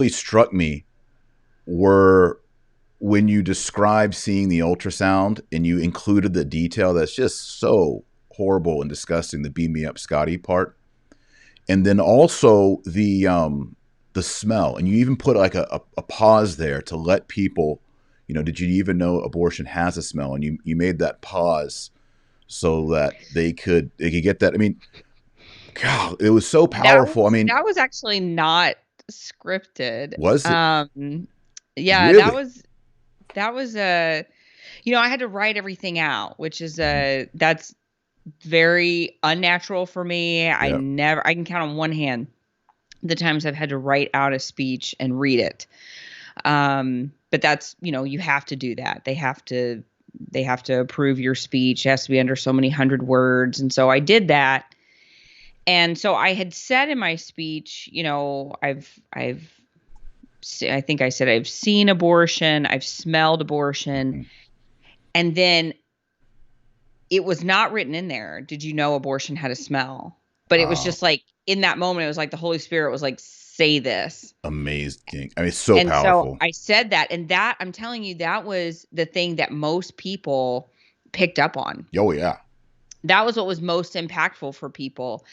struck me were when you described seeing the ultrasound and you included the detail that's just so horrible and disgusting, the beam me up Scotty part. And then also the smell. And you even put like a pause there to let people, did you even know abortion has a smell? And you made that pause so that they could get that. I mean, God, it was so That powerful. I was mean, that was actually not scripted. was it Yeah, that really? was that was I had to write everything out, which is Mhm. that's very unnatural for me. Yeah. I can count on one hand the times I've had to write out a speech and read it. But that's, you have to do that. They have to approve your speech. It has to be under so many hundred words. And so I did that. And so I had said in my speech, I think I said I've seen abortion, I've smelled abortion, Mhm. and then it was not written in there. Did you know abortion had a smell? But it was Uh, just like in that moment, it was like the Holy Spirit was like, say this. Amazing. I mean, it's so And so powerful. I said that, and that I'm telling you, that was the thing that most people picked up on. Oh yeah. That was what was most impactful for people.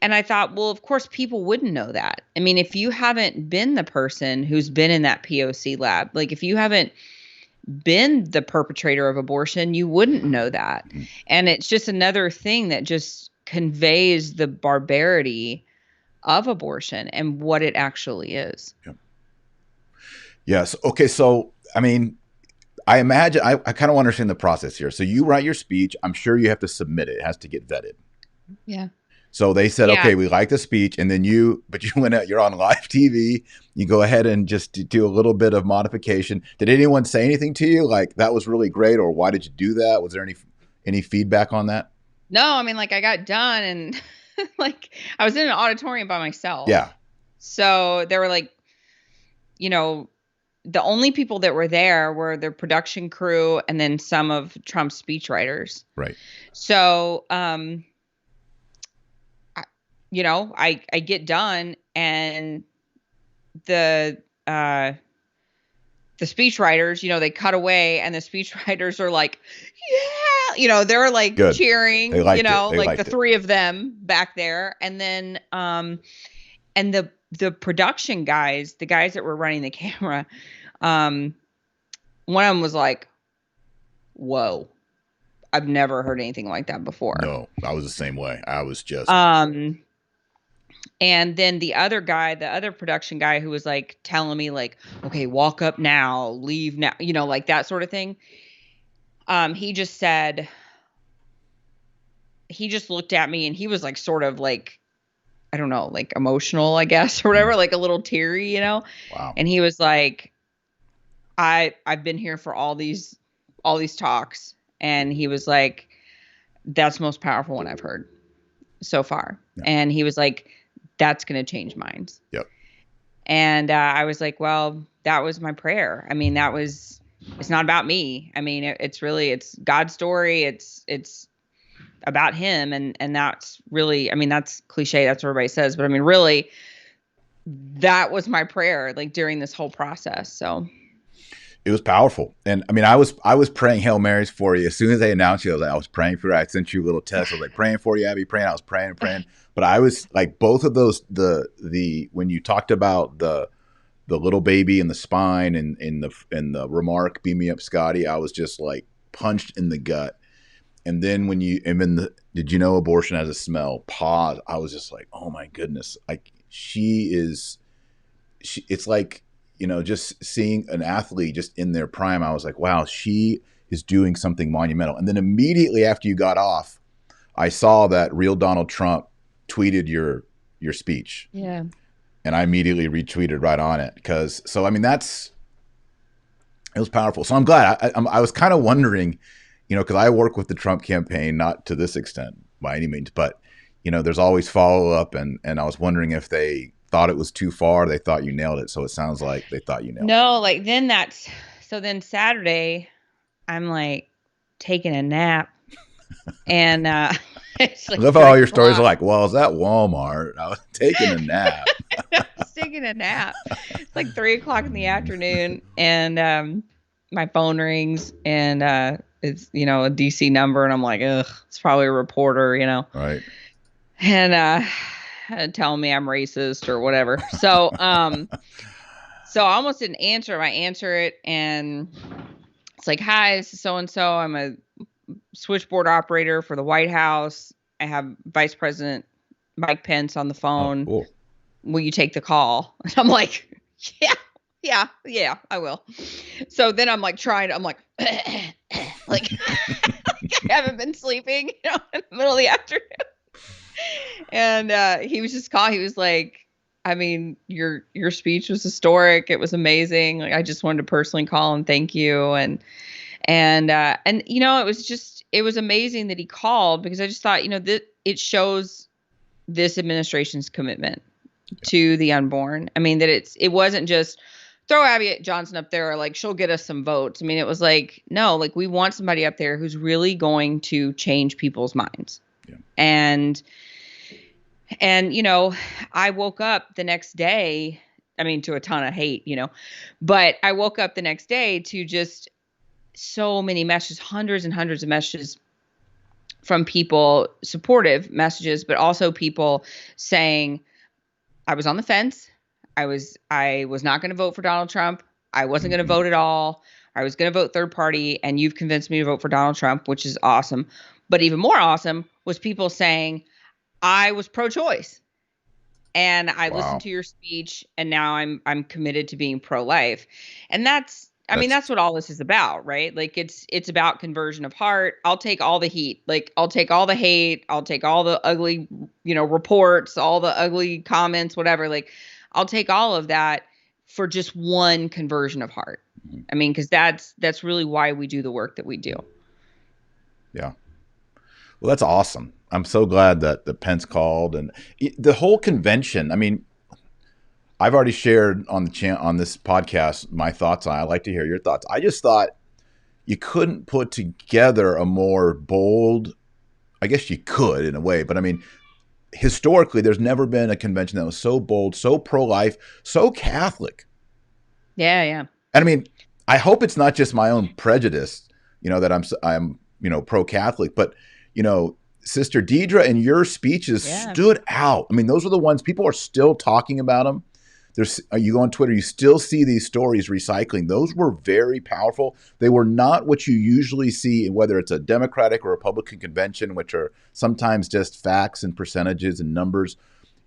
And I thought, well, of course, people wouldn't know that. I mean, if you haven't been the person who's been in that POC lab, like if you haven't been the perpetrator of abortion, you wouldn't know that. Mhm. And it's just another thing that just conveys the barbarity of abortion and what it actually is. Yeah. Yes. Okay. So, I mean, I imagine I kind of understand the process here. So you write your speech. I'm sure you have to submit it. It has to get vetted. Yeah. So they said, Yeah. okay, we like the speech, and then but you went out. You're on live TV. You go ahead and just do a little bit of modification. Did anyone say anything to you like that was really great, or why did you do that? Was there any feedback on that? No, I mean, like I got done and like I was in an auditorium by myself. Yeah. So there were like, you know, the only people that were there were the production crew and then some of Trump's speechwriters. Right. So, I, I get done and the uh the speechwriters, they cut away and the speechwriters are like, yeah, they're like Good. They cheering, liked it. They like the liked it. three of them back there. And then and the production guys, the guys that were running the camera, um one of them was like, whoa, I've never heard anything like that before. No, I was the same way. I was just Um and then the other guy, the other production guy who was like telling me like, okay, walk up now, leave now, like that sort of thing. He just said, he just looked at me and he was like sort of like, I don't know, like emotional, I guess, or whatever, like a little teary. wow. And he was like, I've been here for all these talks. And he was like, that's the most powerful one I've heard so far. Yeah. And he was like, that's going to change minds. Yep. And I was like, well, that was my prayer. I mean, it's not about me. I mean, it's God's story. It's about him. And that's really, I mean, that's cliche. That's what everybody says. But I mean, really, that was my prayer, like during this whole process. So It was powerful, and I mean, I was praying Hail Marys for you as soon as they announced you. I was praying for you. I sent you a little text. I was like praying for you, Abby, praying. I was praying, praying, but I was like both of those. The when you talked about the little baby and the spine and the remark, "Beam me up, Scotty," I was just like punched in the gut. And then did you know abortion has a smell? Pause. I was just like, oh my goodness, like it's like, just seeing an athlete just in their prime. I was like, wow, she is doing something monumental. And then immediately after you got off, I saw that real Donald Trump tweeted your speech, yeah. and I immediately retweeted right on it because I mean it was powerful. So I'm glad. I was kind of wondering, because I work with the Trump campaign, not to this extent by any means, but there's always follow up, and I was wondering if they thought it was too far. They thought you nailed it. So it sounds like they thought you nailed it. No, like then Saturday, I'm like taking a nap And it's I like love how all three your stories are o'clock. like, well, I was at Walmart. I was taking a nap. I was taking a nap. It's like 3 o'clock in the afternoon, and my phone rings, and it's a DC number, and I'm like, ugh, it's probably a reporter, Right. and telling me I'm racist or whatever. So I almost didn't answer. I answer it, and it's like, hi, this is so and so. I'm a switchboard operator for the White House. I have Vice President Mike Pence on the Oh, phone. cool. Will you take the call? And I'm like, yeah, I will. So then I'm like I'm like, like I haven't been sleeping, in the middle of the afternoon. And he was just calling. He was like, I mean, your speech was historic. It was amazing. Like, I just wanted to personally call and thank you. And it was amazing that he called, because I just thought, that it shows this administration's commitment to the unborn. I mean, that it wasn't just throw Abby Johnson up there, or like she'll get us some votes. I mean, it was like, no, like we want somebody up there who's really going to change people's minds. Yeah. And I woke up the next day, I mean, to a ton of hate, but I woke up the next day to just so many messages, hundreds and hundreds of messages from people, supportive messages, but also people saying, I was on the fence. I was not going to vote for Donald Trump. I wasn't going to vote at all. I was going to vote third party, and you've convinced me to vote for Donald Trump, which is awesome. But even more awesome was people saying, I was pro-choice, and I listened to your speech, and now I'm committed to being pro-life. And that's what all this is about, right? Like it's about conversion of heart. I'll take all the heat. Like I'll take all the hate. I'll take all the ugly, reports, all the ugly comments, whatever. Like I'll take all of that for just one conversion of heart. I mean, because that's really why we do the work that we do. Yeah. Well, that's awesome. I'm so glad that the Pence called, and the whole convention. I mean, I've already shared on the on this podcast my thoughts on it. I'd like to hear your thoughts. I just thought you couldn't put together a more bold, I guess you could in a way, but I mean, historically, there's never been a convention that was so bold, so pro-life, so Catholic. Yeah, yeah. And I mean, I hope it's not just my own prejudice, that I'm pro-Catholic, but Sister Deidre and your speeches stood out. I mean, those are the ones people are still talking about them. You go on Twitter, you still see these stories recycling. Those were very powerful. They were not what you usually see, whether it's a Democratic or Republican convention, which are sometimes just facts and percentages and numbers.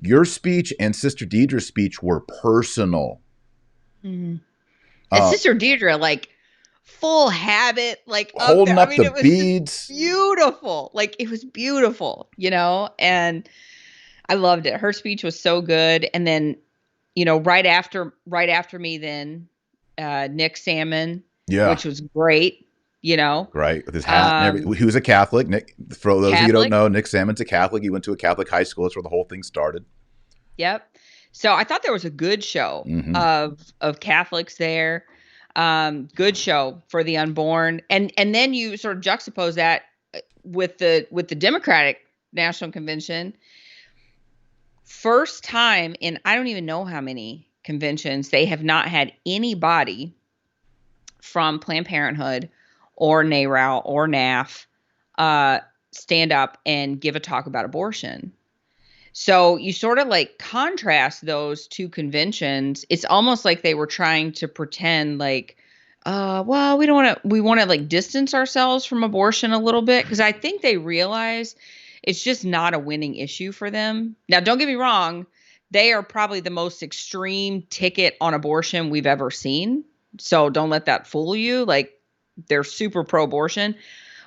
Your speech and Sister Deidre's speech were personal. Mm-hmm. And Sister Deidre, like, full habit, like holding up the beads. Beautiful. Like it was beautiful, and I loved it. Her speech was so good. And then, right after me, then Nick Salmon, which was great, Right. With his hat and everything. He was a Catholic. Nick, for those of you who don't know, Nick Salmon's a Catholic. He went to a Catholic high school. That's where the whole thing started. Yep. So I thought there was a good show of Catholics there. Good show for the unborn. And then you sort of juxtapose that with the Democratic National Convention. First time in I don't even know how many conventions they have not had anybody from Planned Parenthood or NARAL or NAF stand up and give a talk about abortion. So you sort of like contrast those two conventions. It's almost like they were trying to pretend like, well, we want to like distance ourselves from abortion a little bit, because I think they realize it's just not a winning issue for them. Now, don't get me wrong. They are probably the most extreme ticket on abortion we've ever seen. So don't let that fool you. Like they're super pro-abortion,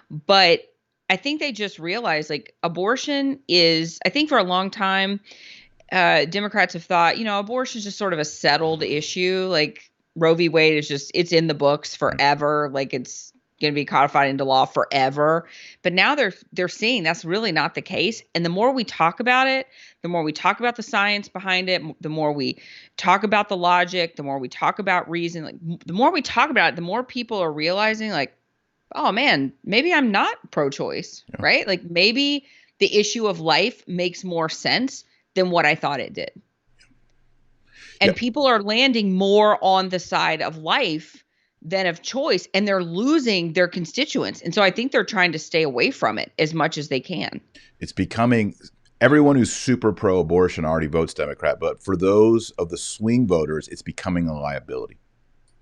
but I think they just realized like abortion is, I think for a long time, Democrats have thought, abortion is just sort of a settled issue. Like Roe v. Wade is just, it's in the books forever. Like it's going to be codified into law forever. But now they're seeing that's really not the case. And the more we talk about it, the more we talk about the science behind it, the more we talk about the logic, the more we talk about reason, like the more we talk about it, the more people are realizing like, oh man, maybe I'm not pro-choice, Yeah. right? Like maybe the issue of life makes more sense than what I thought it did. And Yep. people are landing more on the side of life than of choice, and they're losing their constituents. And so I think they're trying to stay away from it as much as they can. It's becoming, everyone who's super pro abortion already votes Democrat, but for those of the swing voters, it's becoming a liability.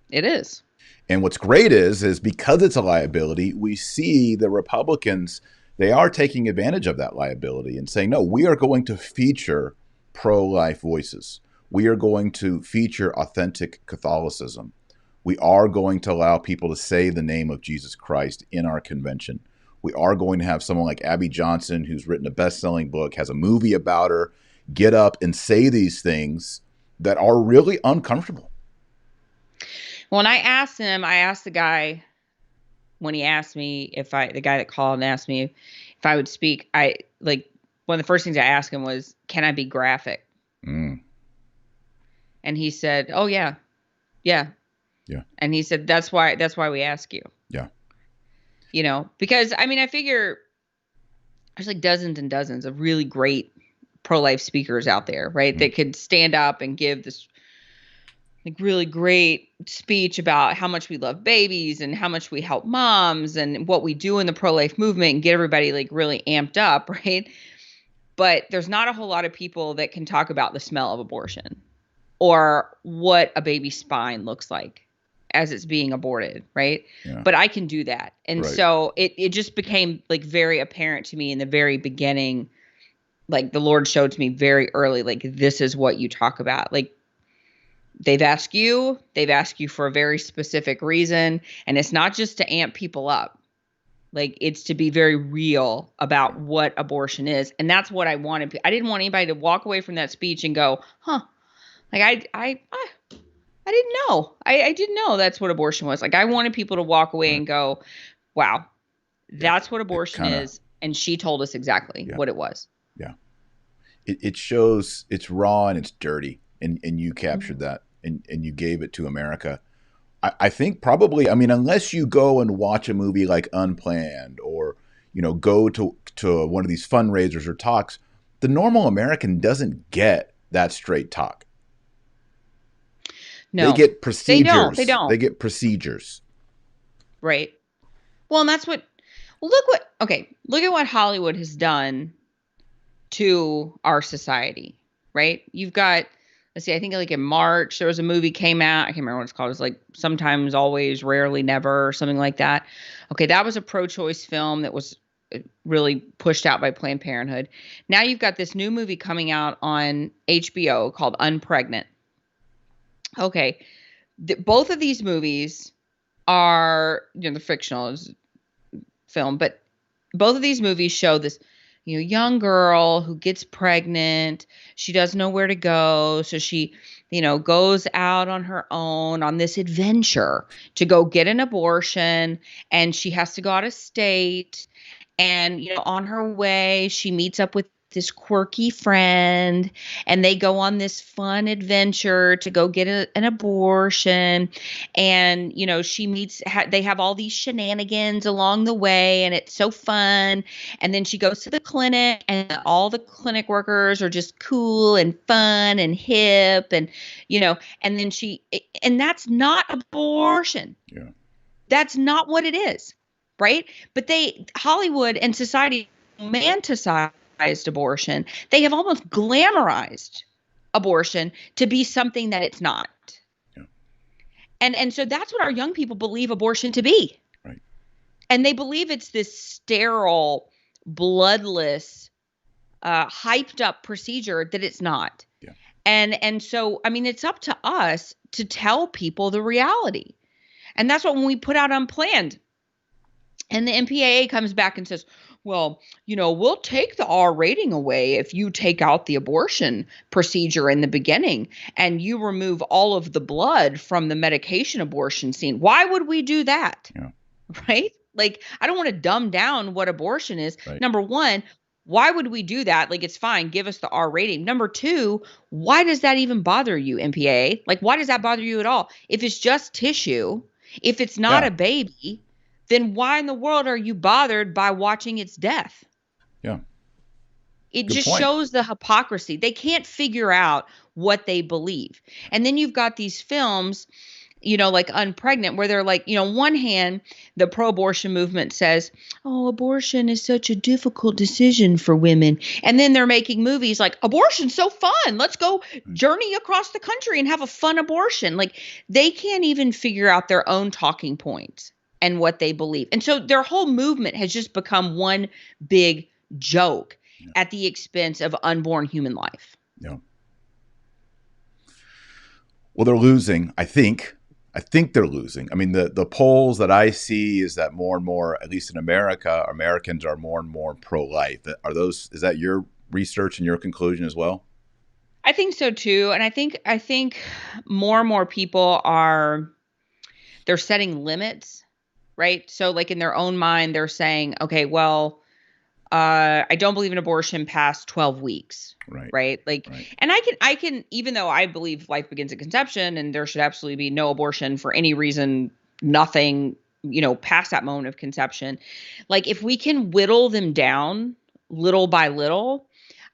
It is. And what's great is because it's a liability, we see the Republicans, they are taking advantage of that liability and saying, no, we are going to feature pro-life voices. We are going to feature authentic Catholicism. We are going to allow people to say the name of Jesus Christ in our convention. We are going to have someone like Abby Johnson, who's written a best-selling book, has a movie about her, get up and say these things that are really uncomfortable. When I asked him, I asked the guy when he asked me the guy that called and asked me if I would speak, one of the first things I asked him was, can I be graphic? Mm. And he said, oh yeah. Yeah. Yeah. And he said, that's why we ask you. Yeah. Because I mean, I figure there's like dozens and dozens of really great pro-life speakers out there, right? Mm. That could stand up and give this like really great speech about how much we love babies and how much we help moms and what we do in the pro-life movement and get everybody like really amped up, right? But there's not a whole lot of people that can talk about the smell of abortion or what a baby's spine looks like as it's being aborted, right? Yeah. But I can do that. And right. So it just became like very apparent to me in the very beginning, like the Lord showed to me very early, like this is what you talk about. Like they've asked you for a very specific reason. And it's not just to amp people up. Like it's to be very real about what abortion is. And that's what I wanted. I didn't want anybody to walk away from that speech and go, huh, like I didn't know. I didn't know that's what abortion was. Like I wanted people to walk away and go, wow, that's what abortion is. And she told us exactly what it was. Yeah. It shows it's raw and it's dirty. And you captured that and you gave it to America. I think probably, I mean, unless you go and watch a movie like Unplanned or, go to one of these fundraisers or talks, the normal American doesn't get that straight talk. No, they get procedures. They don't. They get procedures. Right. Well, and that's what, look at what Hollywood has done to our society, right? You've got, let's see, I think like in March, there was a movie came out. I can't remember what it's called. It was like Sometimes, Always, Rarely, Never, or something like that. Okay, that was a pro-choice film that was really pushed out by Planned Parenthood. Now you've got this new movie coming out on HBO called Unpregnant. Okay, both of these movies are, the fictional film, but both of these movies show this young girl who gets pregnant. She doesn't know where to go. So she, goes out on her own on this adventure to go get an abortion. And she has to go out of state. And, on her way, she meets up with this quirky friend and they go on this fun adventure to go get an abortion. And, she meets, they have all these shenanigans along the way and it's so fun. And then she goes to the clinic and all the clinic workers are just cool and fun and hip and, and then and that's not abortion. Yeah. That's not what it is. Right. But Hollywood and society romanticized abortion. They have almost glamorized abortion to be something that it's not. Yeah. And so that's what our young people believe abortion to be. Right. And they believe it's this sterile, bloodless, hyped up procedure that it's not. Yeah. And so, I mean, it's up to us to tell people the reality. And that's what when we put out Unplanned and the MPAA comes back and says, well, we'll take the R rating away if you take out the abortion procedure in the beginning and you remove all of the blood from the medication abortion scene. Why would we do that? Yeah. Right? Like, I don't want to dumb down what abortion is. Right. Number one, why would we do that? Like, it's fine. Give us the R rating. Number two, why does that even bother you, MPAA? Like, why does that bother you at all? If it's just tissue, if it's not a baby, then why in the world are you bothered by watching its death? Yeah. It Good just point. shows the hypocrisy. They can't figure out what they believe. And then you've got these films, like Unpregnant, where they're like, on one hand, the pro-abortion movement says, oh, abortion is such a difficult decision for women. And then they're making movies like, abortion's so fun. Let's go journey across the country and have a fun abortion. Like, they can't even figure out their own talking points and what they believe. And so their whole movement has just become one big joke at the expense of unborn human life. Yeah. Well, they're losing, I think. I think they're losing. I mean, the polls that I see is that more and more, at least in America, Americans are more and more pro-life. Is that your research and your conclusion as well? I think so too. And I think more and more people they're setting limits, right? So like in their own mind, they're saying, okay, well, I don't believe in abortion past 12 weeks. Right. Like, right. And I can, even though I believe life begins at conception and there should absolutely be no abortion for any reason, nothing, past that moment of conception. Like if we can whittle them down little by little,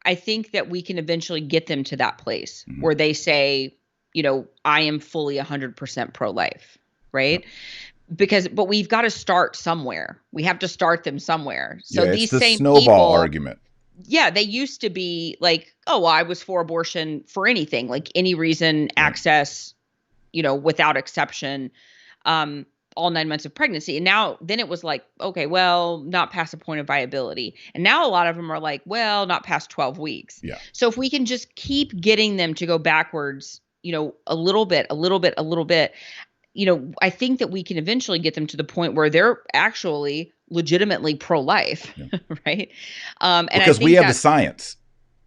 I think that we can eventually get them to that place where they say, I am fully 100% pro-life. Right. Yep. But we've got to start somewhere. We have to start them somewhere. So yeah, these it's the same snowball people, argument. Yeah, they used to be like, oh, well, I was for abortion for anything, like any reason, access, without exception, all 9 months of pregnancy. And then it was like, okay, well, not past a point of viability. And now a lot of them are like, well, not past 12 weeks. Yeah. So if we can just keep getting them to go backwards, a little bit, I think that we can eventually get them to the point where they're actually legitimately pro-life, right? And because we have the science.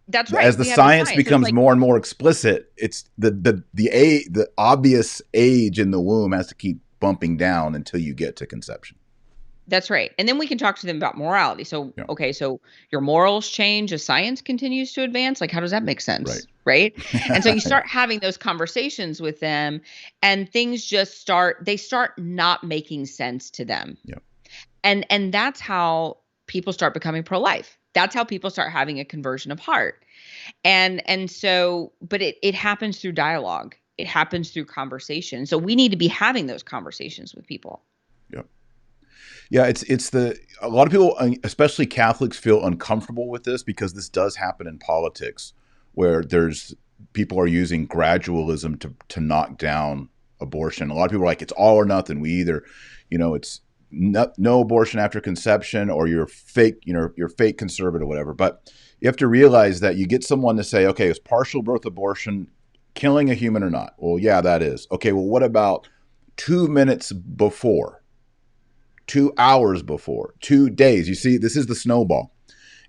That's right. As the science becomes more and more explicit, it's the obvious age in the womb has to keep bumping down until you get to conception. That's right. And then we can talk to them about morality. So, okay, so your morals change as science continues to advance. Like, how does that make sense? Right. And so you start having those conversations with them and things just start not making sense to them. Yeah. And that's how people start becoming pro-life. That's how people start having a conversion of heart. And so, but it happens through dialogue. It happens through conversation. So we need to be having those conversations with people. Yep. Yeah, a lot of people, especially Catholics, feel uncomfortable with this because this does happen in politics, where people are using gradualism to knock down abortion. A lot of people are like, it's all or nothing. We either, it's no abortion after conception, or you're fake, you're fake conservative, whatever. But you have to realize that you get someone to say, okay, is partial birth abortion killing a human or not? Well, yeah, that is. Okay, well, what about 2 minutes before? 2 hours before, 2 days. You see, this is the snowball.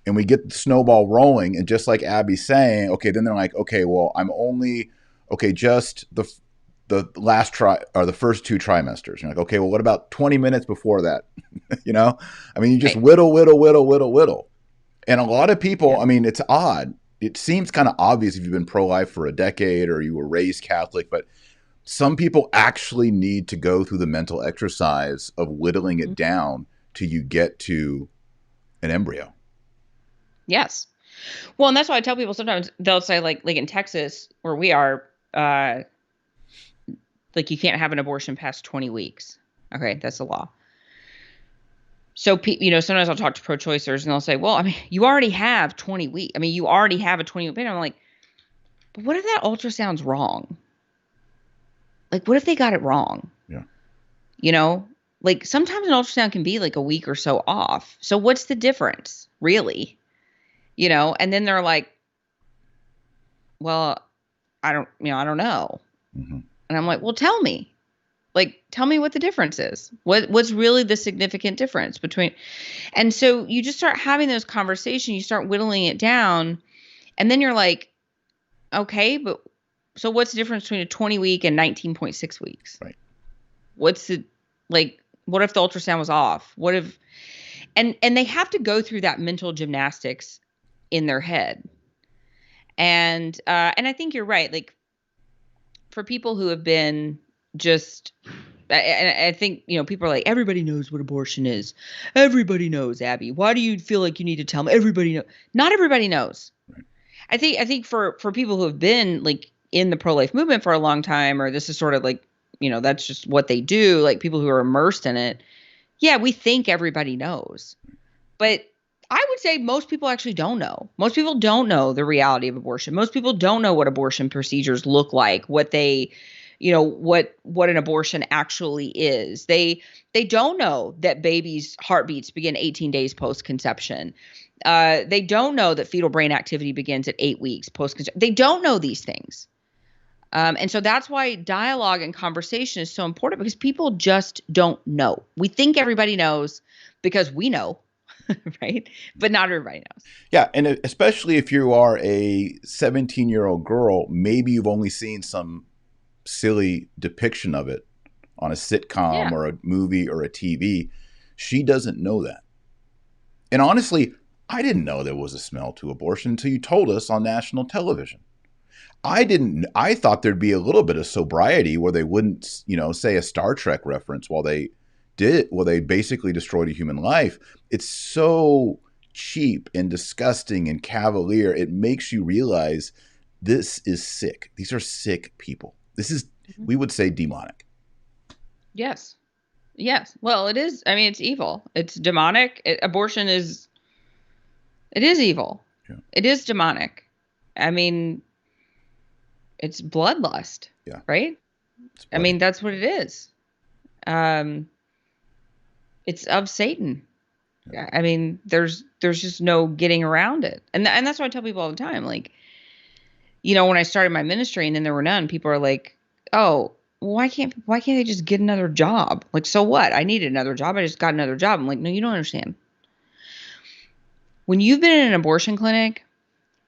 And we get the snowball rolling. And just like Abby's saying, okay, then they're like, okay, well, I'm only, just the last the first 2 trimesters. You're like, okay, well, what about 20 minutes before that? I mean, you just whittle. And a lot of people, I mean, it's odd. It seems kind of obvious if you've been pro-life for a decade or you were raised Catholic, but some people actually need to go through the mental exercise of whittling it down till you get to an embryo. Yes. Well, and that's why I tell people sometimes they'll say like in Texas where we are, like you can't have an abortion past 20 weeks. Okay. That's the law. So, sometimes I'll talk to pro-choicers and they'll say, well, I mean, you already have 20 weeks. I mean, you already have a 20-week baby. I'm like, but what if that ultrasound's wrong? Like, what if they got it wrong? Yeah. Like sometimes an ultrasound can be like a week or so off. So what's the difference, really? And then they're like, well, I don't know. Mm-hmm. And I'm like, well, tell me what the difference is. What's really the significant difference between? And so you just start having those conversations, you start whittling it down, and then you're like, okay, but so what's the difference between a 20-week and 19.6 weeks? Right. What if the ultrasound was off? What if, and they have to go through that mental gymnastics in their head. And I think you're right. Like for people who have been just I think, people are like, everybody knows what abortion is. Everybody knows, Abby. Why do you feel like you need to tell them? Everybody knows. Not everybody knows. Right. I think for people who have been like in the pro-life movement for a long time, or this is sort of like, that's just what they do, like people who are immersed in it. Yeah, we think everybody knows. But I would say most people actually don't know. Most people don't know the reality of abortion. Most people don't know what abortion procedures look like, what they, what an abortion actually is. They don't know that babies' heartbeats begin 18 days post-conception. They don't know that fetal brain activity begins at 8 weeks post-conception. They don't know these things. And so that's why dialogue and conversation is so important, because people just don't know. We think everybody knows because we know, right? But not everybody knows. Yeah, and especially if you are a 17-year-old girl, maybe you've only seen some silly depiction of it on a sitcom or a movie or a TV. She doesn't know that. And honestly, I didn't know there was a smell to abortion until you told us on national television. I thought there'd be a little bit of sobriety where they wouldn't, say a Star Trek reference while they basically destroyed a human life. It's so cheap and disgusting and cavalier. It makes you realize this is sick. These are sick people. This is, we would say, demonic. Yes. Yes. Well, it is. I mean, it's evil. It's demonic. Abortion is, it is evil. Yeah. It is demonic. I mean, it's bloodlust. Yeah. Right? I mean, that's what it is. It's of Satan. Yeah. I mean, there's just no getting around it. And that's what I tell people all the time. Like, when I started my ministry and then there were none, people are like, oh, why can't they just get another job? Like, so what? I needed another job. I just got another job. I'm like, no, you don't understand. When you've been in an abortion clinic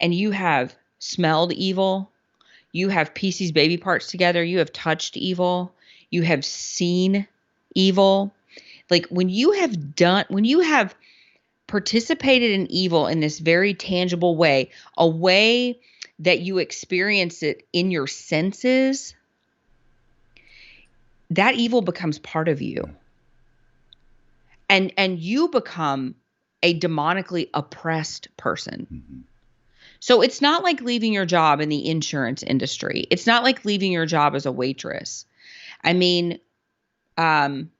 and you have smelled evil, you have pieced these baby parts together, you have touched evil, you have seen evil. Like when you have participated in evil in this very tangible way, a way that you experience it in your senses, that evil becomes part of you. And you become a demonically oppressed person. Mm-hmm. So it's not like leaving your job in the insurance industry. It's not like leaving your job as a waitress. I mean, there's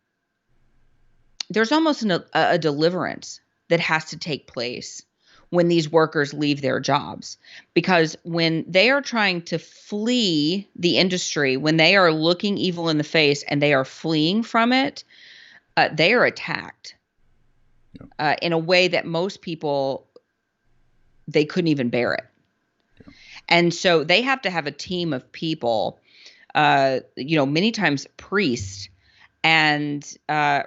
almost a deliverance that has to take place when these workers leave their jobs, because when they are trying to flee the industry, when they are looking evil in the face and they are fleeing from it, they are attacked in a way that most people, they couldn't even bear it. Yeah. And so they have to have a team of people, many times priests and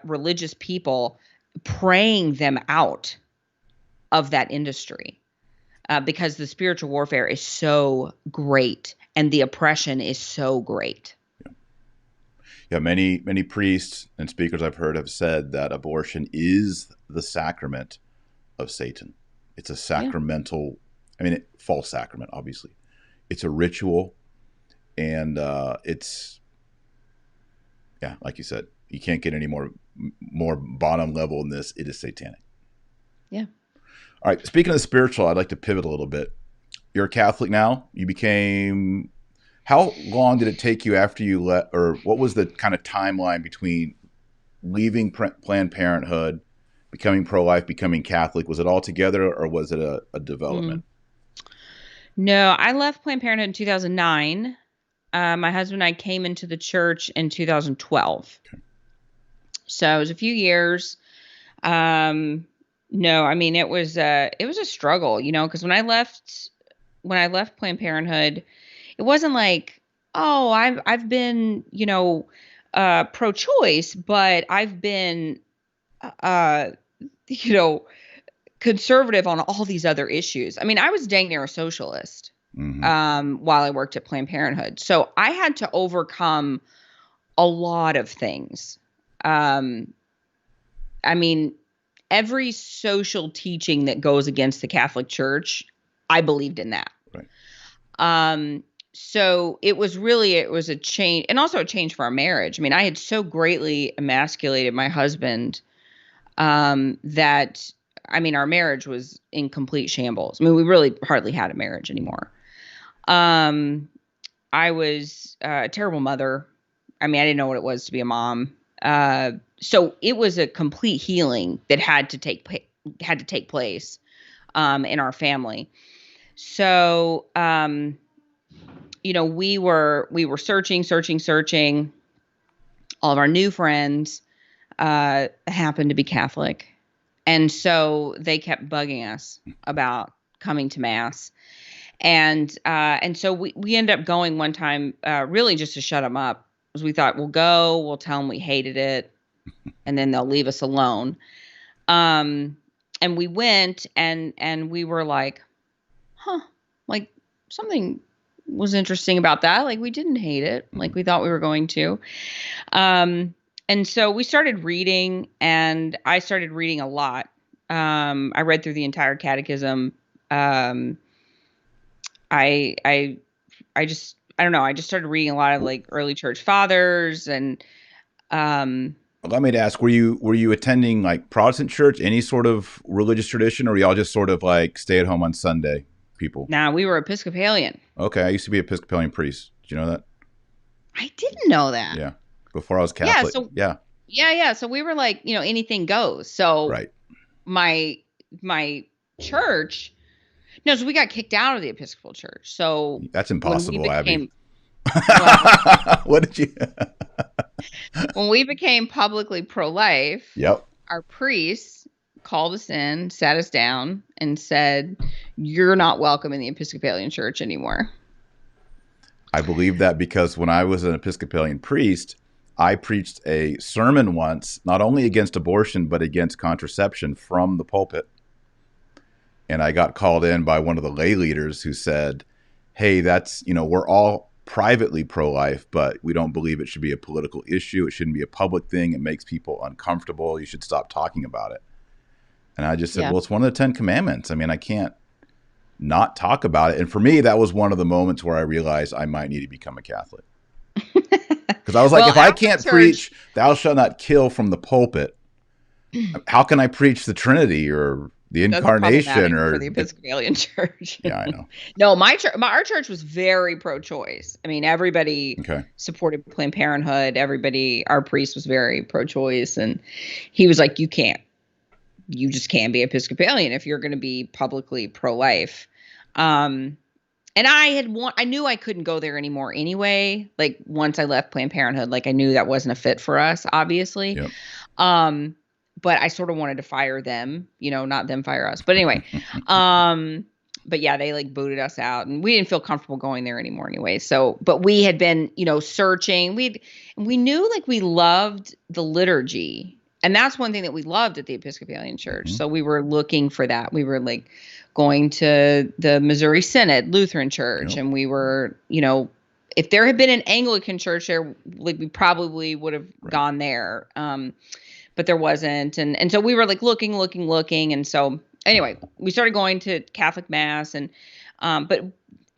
religious people, praying them out of that industry, because the spiritual warfare is so great and the oppression is so great. Yeah, many priests and speakers I've heard have said that abortion is the sacrament of Satan. It's a sacramental, false sacrament, obviously. It's a ritual, and it's, like you said, you can't get any more bottom level than this. It is satanic. Yeah. All right. Speaking of the spiritual, I'd like to pivot a little bit. You're a Catholic now. How long did it take you after you or what was the kind of timeline between leaving Planned Parenthood, becoming pro-life, becoming Catholic? Was it all together or was it a development? No, I left Planned Parenthood in 2009. My husband and I came into the church in 2012. Okay. So it was a few years. No, it was a struggle, because when I left Planned Parenthood, it wasn't like, oh, I've been, pro-choice, but I've been, conservative on all these other issues. I was dang near a socialist, while I worked at Planned Parenthood. So I had to overcome a lot of things. Every social teaching that goes against the Catholic Church, I believed in that. Right. so it was a change, and also a change for our marriage. I mean, I had so greatly emasculated my husband, that, I mean, our marriage was in complete shambles. I mean, we really hardly had a marriage anymore. Um, I was a terrible mother. I mean, I didn't know what it was to be a mom. So it was a complete healing that had to take place, in our family. So, we were searching. All of our new friends happened to be Catholic, and so they kept bugging us about coming to mass. And so we ended up going one time, really just to shut them up, because we thought, we'll go, we'll tell them we hated it, and then they'll leave us alone. Um, and we went, and we were like, huh, like, something was interesting about that. Like, we didn't hate it like we thought we were going to. And so we started reading, and I started reading a lot. I read through the entire catechism. Um, I I don't know. I just started reading a lot of like early church fathers, and um, Let me ask: were you attending like Protestant church, any sort of religious tradition, or y'all just sort of like stay at home on Sunday people? now we were Episcopalian. Okay, I used to be Episcopalian priest. Did you know that? I didn't know that. Yeah, before I was Yeah. Catholic. So Yeah, yeah. So we were like, anything goes. So right. my my church, no, so we got kicked out of the Episcopal Church. So That's when we impossible, Abby. became well, What did you? when we became publicly pro-life, Yep. our priests called us in, sat us down, and said, "You're not welcome in the Episcopalian Church anymore." I believe that because when I was an Episcopalian priest, I preached a sermon once, not only against abortion, but against contraception from the pulpit. And I got called in by one of the lay leaders who said, hey, we're all privately pro-life, but we don't believe it should be a political issue. It shouldn't be a public thing. It makes people uncomfortable. You should stop talking about it. And I just said, Yeah. well, it's one of the 10 commandments. I mean, I can't not talk about it. And for me, that was one of the moments where I realized I might need to become a Catholic. Because I was like, Well, if I after can't church- preach, thou shalt not kill from the pulpit, how can I preach the Trinity or the That's incarnation problematic or for the Episcopalian Church. Yeah, I know. No, our church was very pro-choice. I mean, everybody Okay. supported Planned Parenthood. Our priest was very pro-choice, and he was like, you just can't be Episcopalian if you're going to be publicly pro-life. And I knew I couldn't go there anymore anyway. Like, once I left Planned Parenthood, like, I knew that wasn't a fit for us, obviously. Yep. But I sort of wanted to fire them, not them fire us. But anyway, but yeah, they like booted us out, and we didn't feel comfortable going there anymore anyway. So, but we had been, searching. We knew, like, we loved the liturgy, and that's one thing that we loved at the Episcopalian Church. Mhm. So we were looking for that. We were like going to the Missouri Synod Lutheran Church, Yep. and we were, if there had been an Anglican church there, like, we probably would have gone there. But there wasn't. And so we were like looking. And so anyway, we started going to Catholic mass, and, but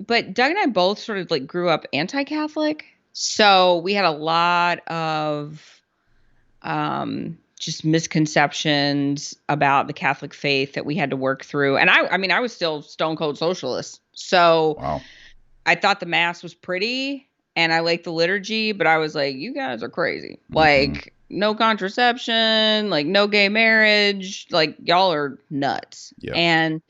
Doug and I both sort of like grew up anti-Catholic. So we had a lot of, just misconceptions about the Catholic faith that we had to work through. And I mean, I was still stone cold socialist. So Wow. I thought the mass was pretty, and I liked the liturgy, but I was like, you guys are crazy. Like, no contraception, like no gay marriage, like y'all are nuts. Yep. And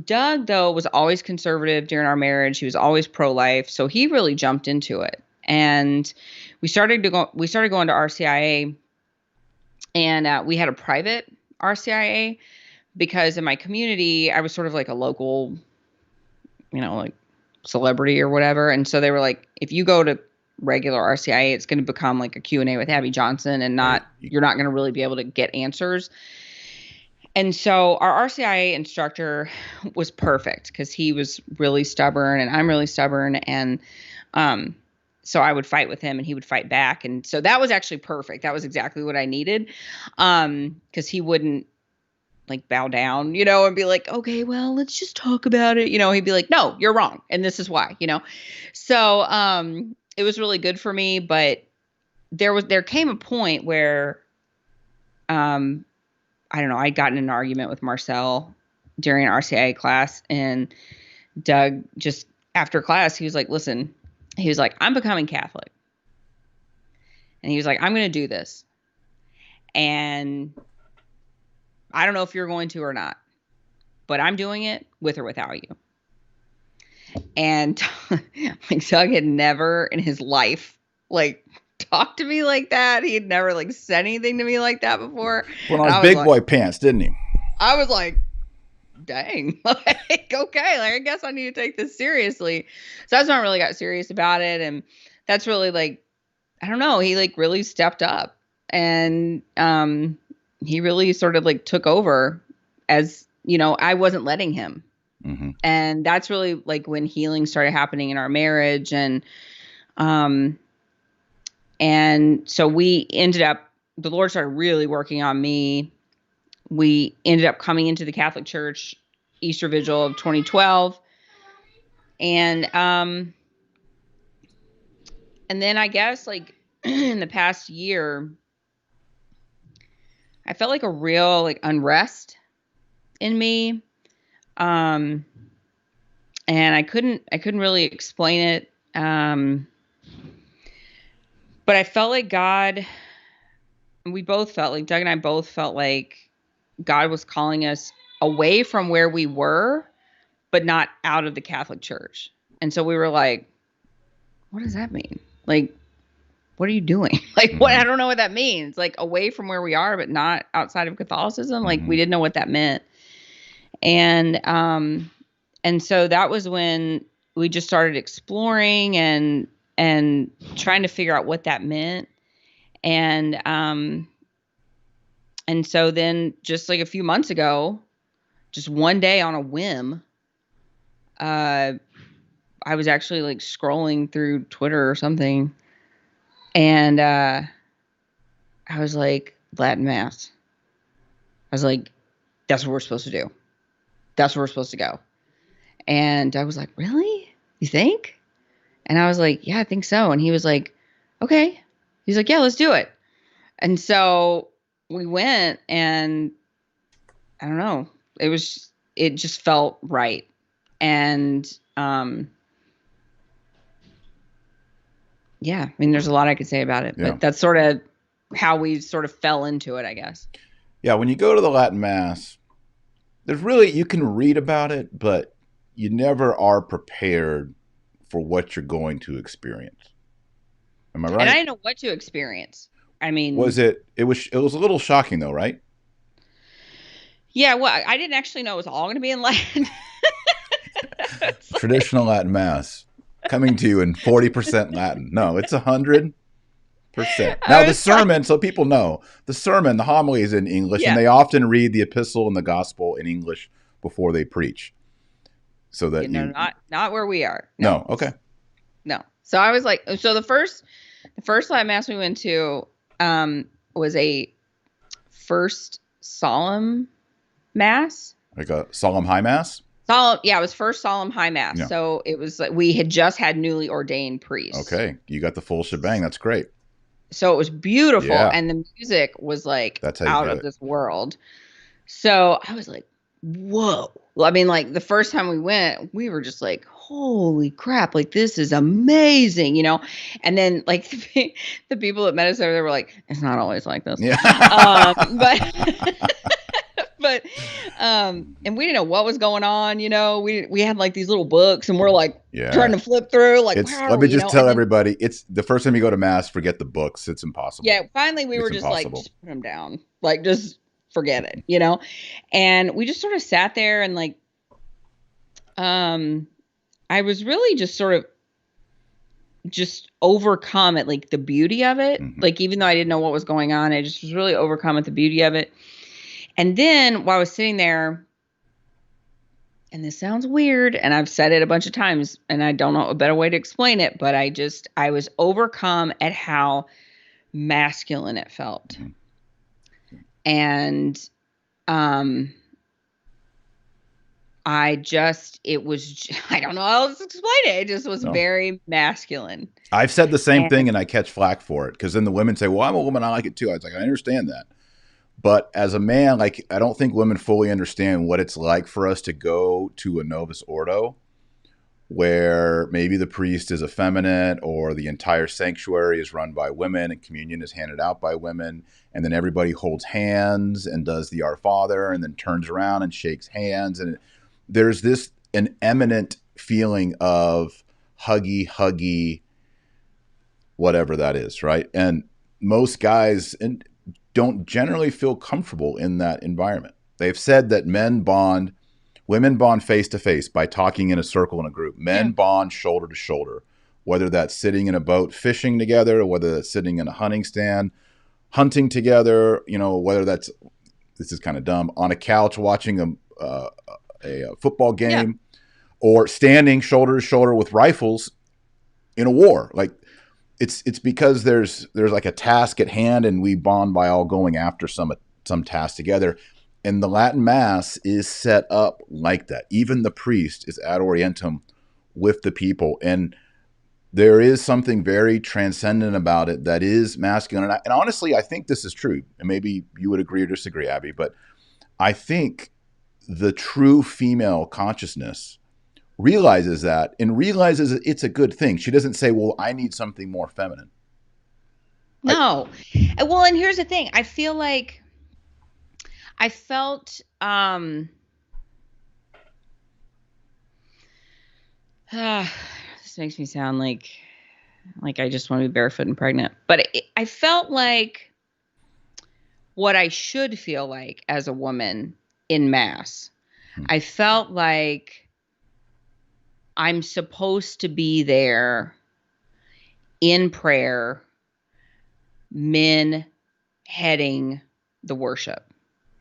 Doug, though, was always conservative during our marriage. He was always pro-life, so he really jumped into it. And we started going to RCIA, and we had a private RCIA because in my community I was sort of like a local, like celebrity or whatever. And so they were like, if you go to regular RCIA, it's going to become like a Q&A with Abby Johnson, and you're not going to really be able to get answers. And so our RCIA instructor was perfect because he was really stubborn, and I'm really stubborn. And so I would fight with him, and he would fight back. And so that was actually perfect. That was exactly what I needed, because he wouldn't like bow down, and be like, okay, well, let's just talk about it. He'd be like, no, you're wrong. And this is why. So, it was really good for me, but there came a point where, I don't know, I'd gotten in an argument with Marcel during an RCIA class, and Doug just after class, he was like, listen, he was like, I'm becoming Catholic. And he was like, I'm going to do this. And I don't know if you're going to or not, but I'm doing it with or without you. And like Doug had never in his life like talked to me like that. He had never like said anything to me like that before. Put on his big boy pants, didn't he? I was like, dang, like, okay, like I guess I need to take this seriously. So that's when I really got serious about it. And that's really like, I don't know, he like really stepped up, and he really sort of like took over, as I wasn't letting him. Mm-hmm. And that's really like when healing started happening in our marriage. And so we ended up, the Lord started really working on me. We ended up coming into the Catholic Church Easter Vigil of 2012. And then I guess like in the past year, I felt like a real like unrest in me. And I couldn't really explain it. But I felt like God, we both felt like, Doug and I both felt like God was calling us away from where we were, but not out of the Catholic Church. And so we were like, what does that mean? Like, what are you doing? Like, what? I don't know what that means. Like, away from where we are, but not outside of Catholicism. Like, we didn't know what that meant. And so that was when we just started exploring and trying to figure out what that meant. And so then just like a few months ago, just one day on a whim, I was actually like scrolling through Twitter or something, and I was like, Latin Mass. I was like, that's what we're supposed to do. That's where we're supposed to go. And I was like, really? You think? And I was like, yeah, I think so. And he was like, okay. He's like, yeah, let's do it. And so we went, and I don't know, it just felt right. And yeah, I mean, there's a lot I could say about it, but that's sort of how we sort of fell into it, I guess. Yeah, when you go to the Latin Mass, there's really, you can read about it, but you never are prepared for what you're going to experience. Am I right? And I didn't know what to experience. I mean, was it was a little shocking though, right? Yeah, well, I didn't actually know it was all going to be in Latin. Traditional Latin Mass coming to you in 40% Latin. No, it's 100%. Now the sermon, so people know, the sermon, the homily is in English, and they often read the epistle and the gospel in English before they preach. So that not where we are. No, okay. No. So I was like, so the first Latin Mass we went to was a first solemn Mass. Like a solemn high Mass? It was first solemn high Mass. Yeah. So it was like we had just had newly ordained priests. Okay. You got the full shebang. That's great. So it was beautiful. Yeah. And the music was like out of this world. So I was like, whoa. Well, I mean, like the first time we went, we were just like, holy crap, like this is amazing, And then like the people that met us over there were like, it's not always like this. Yeah. But and we didn't know what was going on, we had like these little books, and we're like trying to flip through, like, let me just tell everybody, it's the first time you go to Mass, forget the books. It's impossible. Yeah. Finally we were just impossible. Like, just put them down, like, just forget it, and we just sort of sat there, and like, I was really just sort of just overcome at like the beauty of it. Mm-hmm. Like, even though I didn't know what was going on, I just was really overcome at the beauty of it. And then while I was sitting there, and this sounds weird, and I've said it a bunch of times, and I don't know a better way to explain it, but I was overcome at how masculine it felt. Mm-hmm. And Um, I don't know how else to explain it. It just was No. very masculine. I've said the same And thing and I catch flack for it because then the women say, well, I'm a woman. I like it too. I was like, I understand that. But as a man, like, I don't think women fully understand what it's like for us to go to a Novus Ordo where maybe the priest is effeminate or the entire sanctuary is run by women and communion is handed out by women. And then everybody holds hands and does the Our Father and then turns around and shakes hands. And there's this an eminent feeling of huggy, whatever that is, right? And most guys don't generally feel comfortable in that environment. They've said that women bond face to face by talking in a circle in a group. yeah, Men bond shoulder to shoulder, whether that's sitting in a boat fishing together, or whether that's sitting in a hunting stand hunting together, whether that's, this is kind of dumb, on a couch watching a football yeah, game, or standing shoulder to shoulder with rifles in a war. Like, it's because there's like a task at hand, and we bond by all going after some task together. And the Latin Mass is set up like that. Even the priest is ad orientem with the people, and there is something very transcendent about it that is masculine. And honestly, I think this is true. And maybe you would agree or disagree, Abby, but I think the true female consciousness realizes that and realizes it's a good thing. She doesn't say, well, I need something more feminine. no. Well, and here's the thing. I feel like I felt this makes me sound like I just want to be barefoot and pregnant. But I felt like what I should feel like as a woman in Mass. I felt like I'm supposed to be there in prayer, men heading the worship.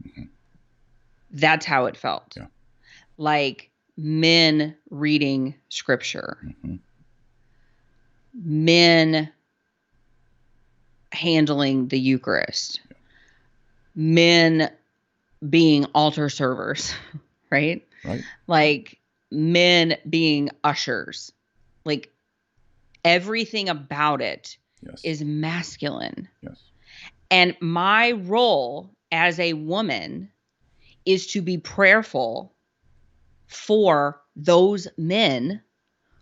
Mm-hmm. That's how it felt. Yeah. Like men reading scripture, Mm-hmm. men handling the Eucharist, men being altar servers, right? Right. Like men being ushers. Like everything about it Yes. is masculine. Yes. And my role as a woman is to be prayerful for those men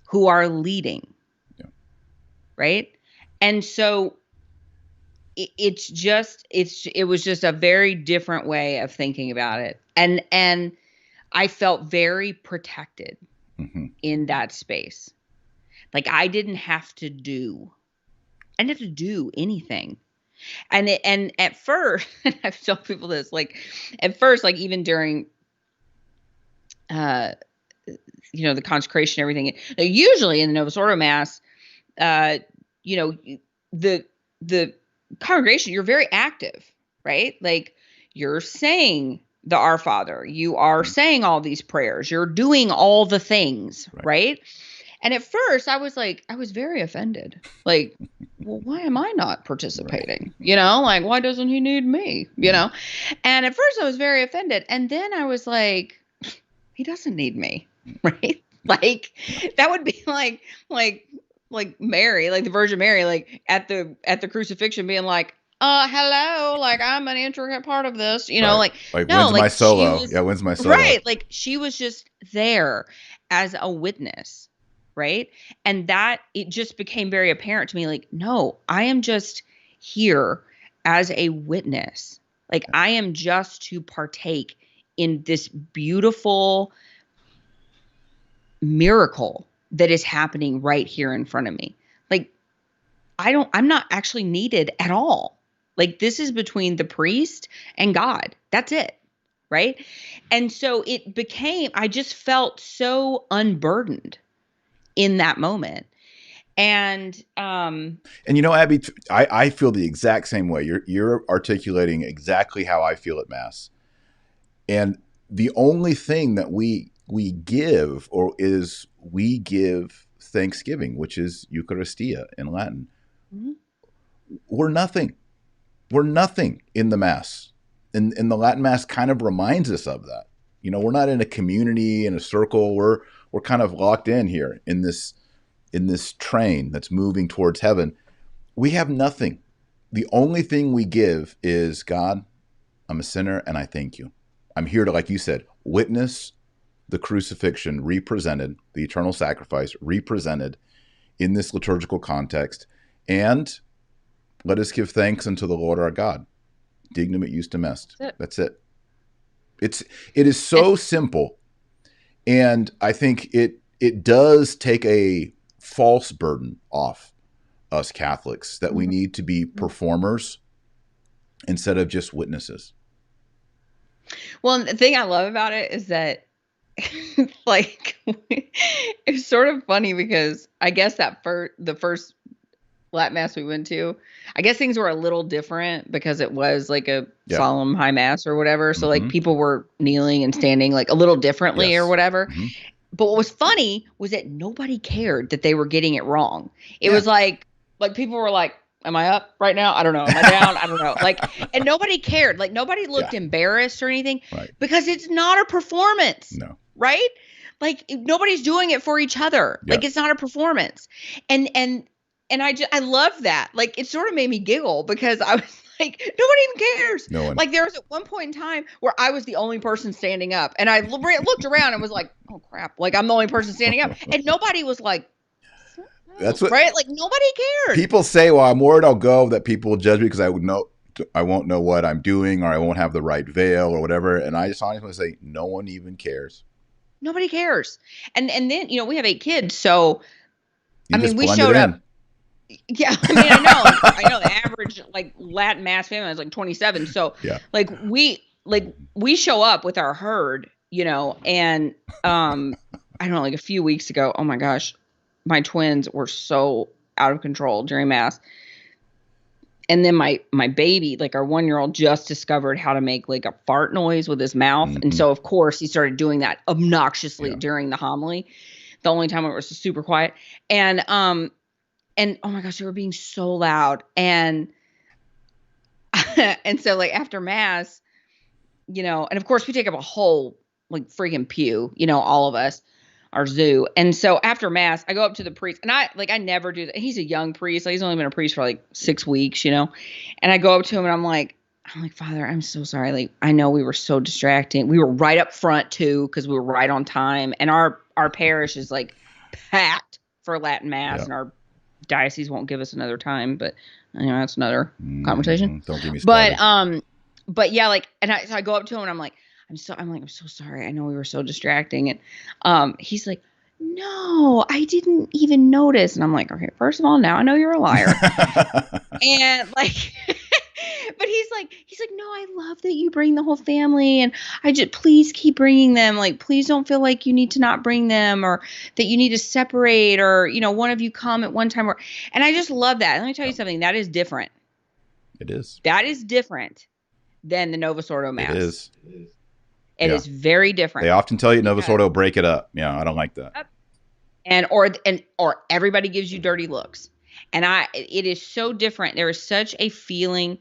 who are leading. Yeah. Right? And so it was just a very different way of thinking about it. And I felt very protected Mm-hmm. in that space. Like I didn't have to do anything. And at first, and I've told people this, like at first, like even during the consecration, everything, usually in the Novus Ordo Mass, the congregation, you're very active, right? Like you're saying the Our Father, you are saying all these prayers, you're doing all the things, right? And at first I was very offended. Like, well, why am I not participating? Right. Like, why doesn't he need me? And at first I was very offended. And then I was like, he doesn't need me. Right. Like that would be like Mary, like the Virgin Mary, like at the crucifixion being like, hello, like I'm an intricate part of this, Right. like no, when's like my solo? When's my solo? Right. Like she was just there as a witness. Right. And that it just became very apparent to me, like, no, I am just here as a witness. Like I am just to partake in this beautiful miracle that is happening right here in front of me. Like I'm not actually needed at all. Like this is between the priest and God. That's it. Right. And so I just felt so unburdened in that moment. And Abby, I feel the exact same way. You're articulating exactly how I feel at Mass. And the only thing that we give we give thanksgiving, which is Eucharistia in Latin. Mm-hmm. We're nothing in the Mass. and the Latin Mass kind of reminds us of that. You know, we're not in a community, in a circle. We're kind of locked in here in this train that's moving towards heaven. We have nothing. The only thing we give is, God, I'm a sinner and I thank you. I'm here to, like you said, witness the crucifixion represented, the eternal sacrifice represented in this liturgical context. And let us give thanks unto the Lord our God. Dignum et justum est. That's it. It is so simple. And I think it does take a false burden off us Catholics that we need to be performers instead of just witnesses. Well, the thing I love about it is that like it's sort of funny because I guess that the first Latin Mass we went to, I guess things were a little different because it was like a solemn high Mass or whatever. So like people were kneeling and standing like a little differently or whatever. Mm-hmm. But what was funny was that nobody cared that they were getting it wrong. It was like people were like, am I up right now? I don't know. Am I down? I don't know. Like, and nobody cared. Like nobody looked embarrassed or anything because it's not a performance. No. Right? Like nobody's doing it for each other. Like it's not a performance. And I love that. Like it sort of made me giggle because I was like, nobody even cares. No one. Like there was at one point in time where I was the only person standing up and I looked around and was like, oh crap. Like I'm the only person standing up and nobody was like, that's what, right? Like nobody cared. People say, well, I'm worried I'll go, that people will judge me because I won't know what I'm doing or I won't have the right veil or whatever. And I just honestly say, no one even cares. Nobody cares. And then, you know, we have 8 kids. So, we showed in. up. Yeah. I know the average like Latin Mass family is like 27. So like we show up with our herd, you know, and I don't know, like a few weeks ago, oh my gosh, my twins were so out of control during Mass. And then my baby, like our 1-year-old, just discovered how to make like a fart noise with his mouth. Mm-hmm. And so, of course, he started doing that obnoxiously during the homily. The only time it was super quiet. And oh my gosh, they were being so loud. And and so like after Mass, you know, and of course we take up a whole like freaking pew, you know, all of us. Our zoo. And so after Mass, I go up to the priest and I never do that. He's a young priest. Like, he's only been a priest for like 6 weeks, you know? And I go up to him and I'm like, Father, I'm so sorry. Like, I know we were so distracting. We were right up front too, because we were right on time. And our parish is like packed for Latin Mass and our diocese won't give us another time, but you know, that's another conversation. Don't give me started. But yeah, like, and so I go up to him and I'm like, I'm so sorry. I know we were so distracting. And he's like, no, I didn't even notice. And I'm like, okay, first of all, now I know you're a liar. And like, but he's like, no, I love that you bring the whole family. And please keep bringing them. Like, please don't feel like you need to not bring them or that you need to separate or, you know, one of you come at one time. And I just love that. Let me tell you something. That is different. It is. That is different than the Novus Ordo Mass. It is. It is very different. They often tell you at Novus Ordo, break it up. Yeah, I don't like that. Or everybody gives you dirty looks. And it is so different. There is such a feeling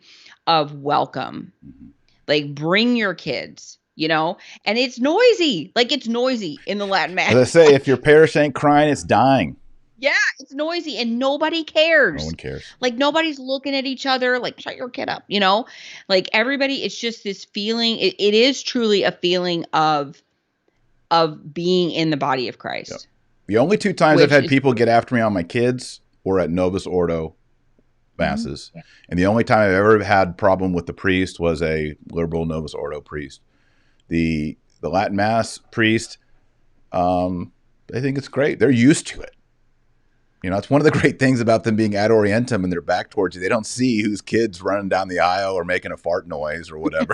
of welcome. Mm-hmm. Like, bring your kids, you know? And it's noisy. Like, it's noisy in the Latin Mass. As I say, if your parish ain't crying, it's dying. Yeah, it's noisy and nobody cares. No one cares. Like nobody's looking at each other like, shut your kid up, you know? Like everybody, it's just this feeling. It is truly a feeling of being in the body of Christ. Yep. The only 2 times I've had people get after me on my kids were at Novus Ordo Masses. Mm-hmm. And the only time I've ever had problem with the priest was a liberal Novus Ordo priest. The Latin Mass priest, I think it's great. They're used to it. You know, it's one of the great things about them being ad orientem and they're back towards you. They don't see whose kid's running down the aisle or making a fart noise or whatever.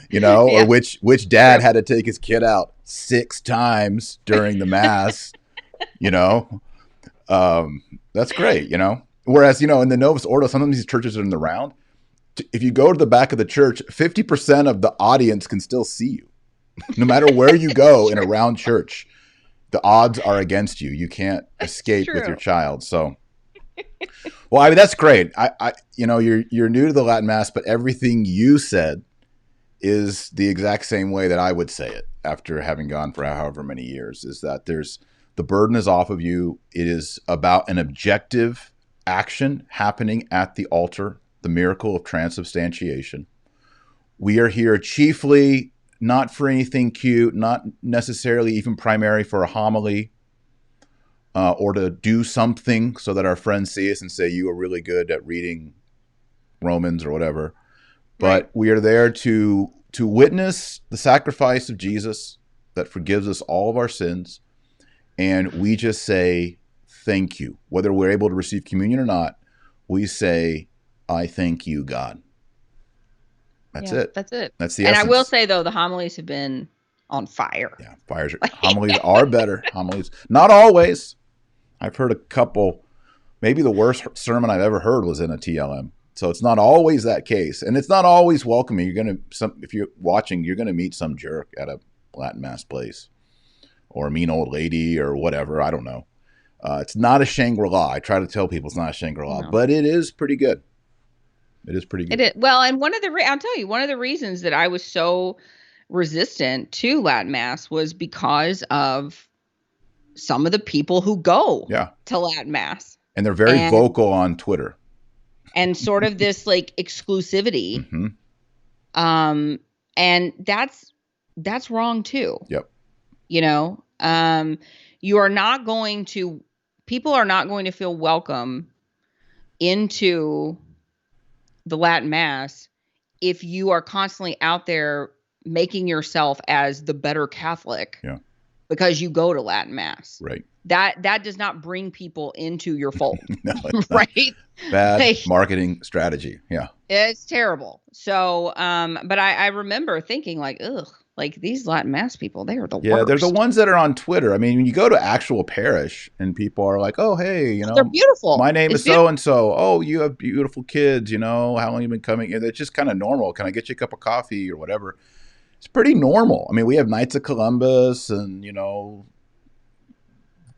You know, or which dad had to take his kid out 6 times during the Mass, you know. That's great, you know. Whereas, you know, in the Novus Ordo, sometimes these churches are in the round. If you go to the back of the church, 50% of the audience can still see you. No matter where you go in a round church. The odds are against you. You can't escape with your child. So Well, I mean, that's great. You're new to the Latin Mass, but everything you said is the exact same way that I would say it after having gone for however many years. Is that the burden is off of you. It is about an objective action happening at the altar, the miracle of transubstantiation. We are here chiefly not for anything cute, not necessarily even primary for a homily, or to do something so that our friends see us and say, you are really good at reading Romans or whatever. But we are there to witness the sacrifice of Jesus that forgives us all of our sins. And we just say, thank you. Whether we're able to receive communion or not, we say, I thank you, God. That's it. That's it. That's the and essence. I will say, though, the homilies have been on fire. Yeah, homilies are better. Homilies, not always. I've heard a couple. Maybe the worst sermon I've ever heard was in a TLM. So it's not always that case, and it's not always welcoming. If you're watching, you're gonna meet some jerk at a Latin Mass place, or a mean old lady, or whatever. I don't know. It's not a Shangri-La. I try to tell people it's not a Shangri-La, but it is pretty good. It is pretty good. It is. Well, and I'll tell you, one of the reasons that I was so resistant to Latin Mass was because of some of the people who go to Latin Mass. And they're very vocal on Twitter. And sort of this like exclusivity. Mm-hmm. And that's wrong too. Yep. People are not going to feel welcome into the Latin Mass if you are constantly out there making yourself as the better Catholic because you go to Latin Mass. Right. That does not bring people into your fold. No, right? Bad marketing strategy. Yeah. It's terrible. So, but I remember thinking like, ugh, like these Latin Mass people, they are the worst. Yeah, they're the ones that are on Twitter. I mean, when you go to actual parish and people are like, oh, hey, they're beautiful. My name is so-and-so. Oh, you have beautiful kids, how long have you been coming? It's just kind of normal. Can I get you a cup of coffee or whatever? It's pretty normal. I mean, we have Knights of Columbus and,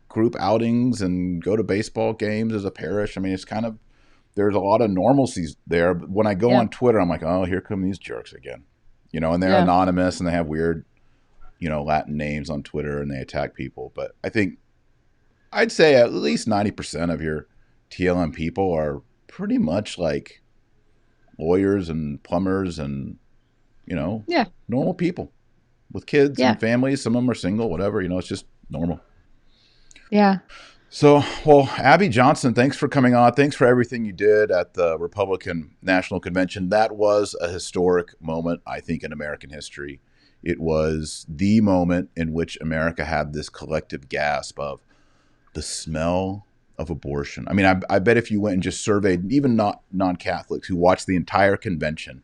group outings and go to baseball games as a parish. I mean, it's kind of, there's a lot of normalcies there. But when I go on Twitter, I'm like, oh, here come these jerks again. And they're anonymous and they have weird, Latin names on Twitter and they attack people. But I think I'd say at least 90% of your TLM people are pretty much like lawyers and plumbers and, normal people with kids and families. Some of them are single, whatever, it's just normal. Yeah. So, well, Abby Johnson, thanks for coming on. Thanks for everything you did at the Republican National Convention. That was a historic moment, I think, in American history. It was the moment in which America had this collective gasp of the smell of abortion. I mean, I bet if you went and just surveyed even not non-Catholics who watched the entire convention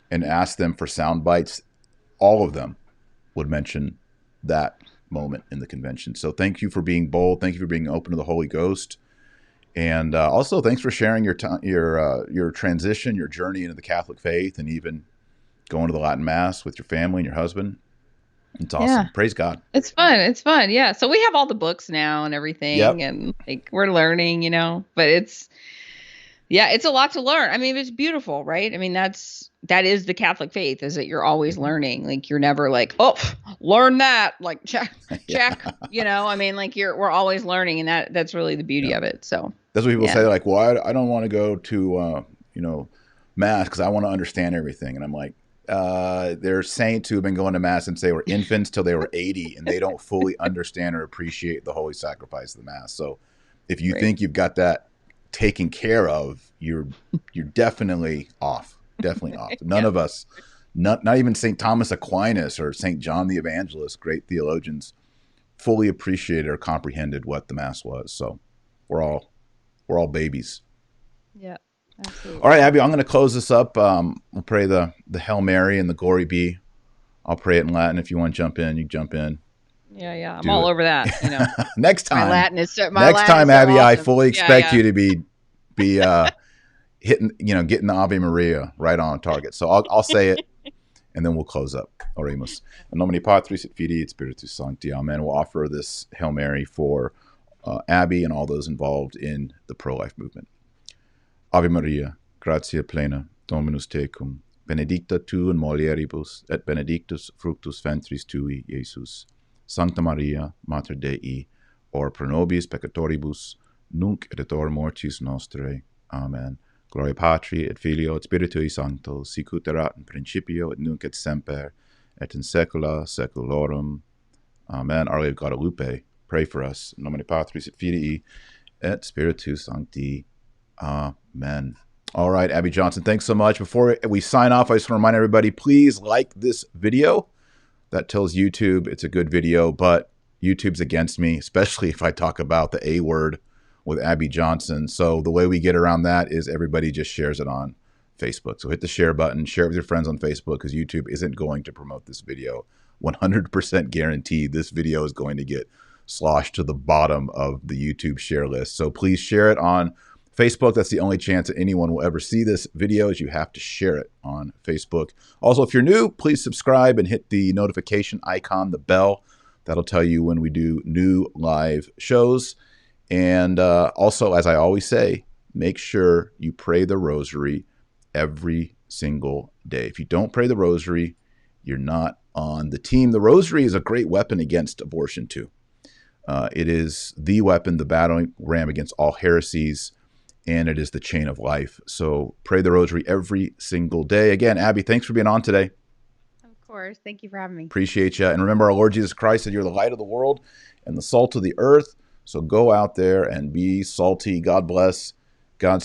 and asked them for sound bites, all of them would mention that moment in the convention. So thank you for being bold. Thank you for being open to the Holy Ghost. And also thanks for sharing your transition, your journey into the Catholic faith, and even going to the Latin Mass with your family and your husband. It's awesome. Yeah. Praise God. It's fun. Yeah. So we have all the books now and everything, and like we're learning, but it's a lot to learn. I mean, it's beautiful, right? I mean, that is the Catholic faith, is that you're always learning. Like you're never like, oh, learn that, like check. I mean, like we're always learning, and that's really the beauty of it. So that's what people say. They're like, well, I don't want to go to Mass because I want to understand everything. And I'm like, there's saints who have been going to Mass since they were infants till they were 80, and they don't fully understand or appreciate the holy sacrifice of the Mass. So if you think you've got that taken care of, you're definitely off. Definitely off. None of us, not even St. Thomas Aquinas or St. John the Evangelist, great theologians, fully appreciated or comprehended what the Mass was. So we're all babies. Yeah, absolutely. All right, Abby, I'm going to close this up. We'll pray the Hail Mary and the Glory Be. I'll pray it in Latin. If you want to jump in, you jump in. Yeah. I'm all over that. Next time. My Latin is so Abby, awesome. I fully expect you to be hitting, getting the Ave Maria right on target. So I'll say it, and then we'll close up. Oremus. In nomine Patris et Filii et Spiritus Sancti. Amen. We'll offer this Hail Mary for Abby and all those involved in the pro-life movement. Ave Maria, gratia plena, Dominus tecum, benedicta tu in mulieribus, et benedictus fructus ventris tui, Iesus. Sancta Maria, Mater Dei, ora pro nobis peccatoribus, nunc et hora mortis nostrae. Amen. Gloria Patri, et Filio, et Spiritui Sancto, sicut erat in principio, et nunc et semper, et in saecula saeculorum. Amen. Our Lady of Guadalupe, pray for us. In nomine Patris et Filii, et Spiritus Sancti. Amen. All right, Abby Johnson, thanks so much. Before we sign off, I just want to remind everybody, please like this video. That tells YouTube it's a good video, but YouTube's against me, especially if I talk about the A word with Abby Johnson. So the way we get around that is everybody just shares it on Facebook. So hit the share button, share it with your friends on Facebook, because YouTube isn't going to promote this video. 100% guaranteed this video is going to get sloshed to the bottom of the YouTube share list. So please share it on Facebook. That's the only chance that anyone will ever see this video, is you have to share it on Facebook. Also, if you're new, please subscribe and hit the notification icon, the bell. That'll tell you when we do new live shows. And also, as I always say, make sure you pray the rosary every single day. If you don't pray the rosary, you're not on the team. The rosary is a great weapon against abortion too. It is the weapon, the battering ram against all heresies, and it is the chain of life. So pray the rosary every single day. Again, Abby, thanks for being on today. Of course. Thank you for having me. Appreciate you. And remember, our Lord Jesus Christ said you're the light of the world and the salt of the earth. So go out there and be salty. God bless. God